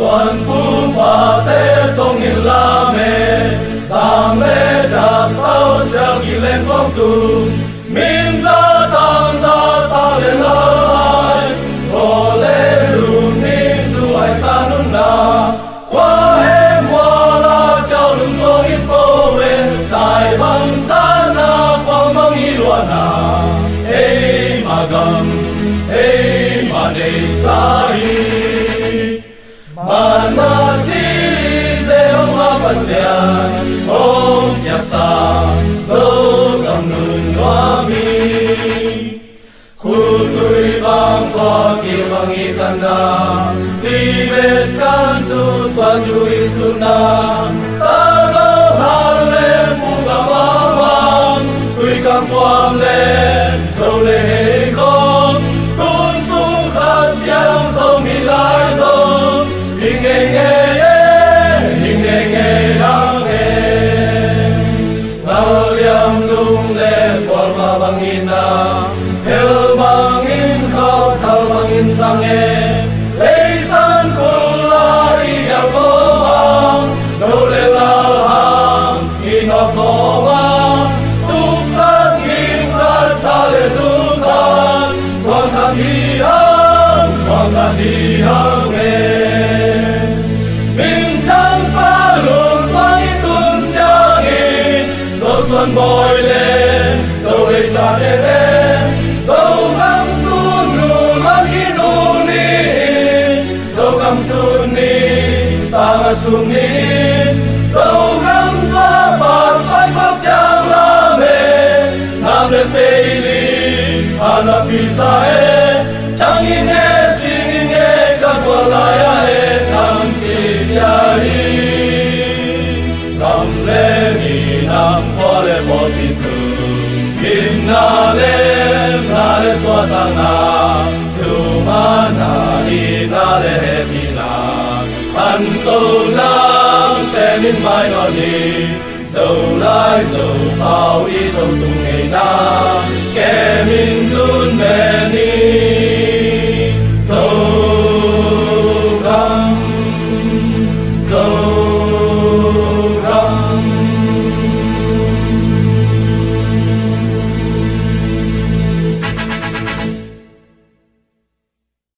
tuần phú và tế công nghìn la mê giang lê chặt tao sẽ kỳ lên phong tù min ra tăng ra sao lên lại hồ lê lùn ni dù ai xa nung na qua hem qua la trao lùn số ít bố về sai bằng xa na quang mong y loa na ê mà gầm ê mà đầy xa y mà si dễ ông hoa và xẻ ôm nhạc xa dấu cầm nụ hoa mi khu tuổi vang qua kia vang y khăn na đi về can su toàn chui su na ta có hàn lên mu cả hoa vang tuổi càng quam lên dấu lệ hệ con côn sung khát yang dấu mi lại dấu hình nghe đang nghe bao liam lung lên qua hoa bằng in na theo bằng in khao thao bằng in sang nghe lấy san cùng la đi theo phố mang đâu lên lao hàng in nó phố mang tuk khát in khát tha lệ dung khát toàn khát thi hăng nghe xuân bồi lên dấu đầy xa đê đê dấu găm tu nụ lăn khi nụ ni dấu găm xuân ni ta ngã xuân ni dấu găm gió bạt vai khóc trang la mê nam lên tê li ana pisa e chẳng in nghe xin in nghe các quả lại e chẳng chỉ cha hi cầm lên ni nam qua le một tí sự in na le xóa ta na tu ma na đi na le he pi na ăn tô nam sẽ min mai nó đi dầu lai dầu bao y dầu tung ngày na kẻ min run bè ni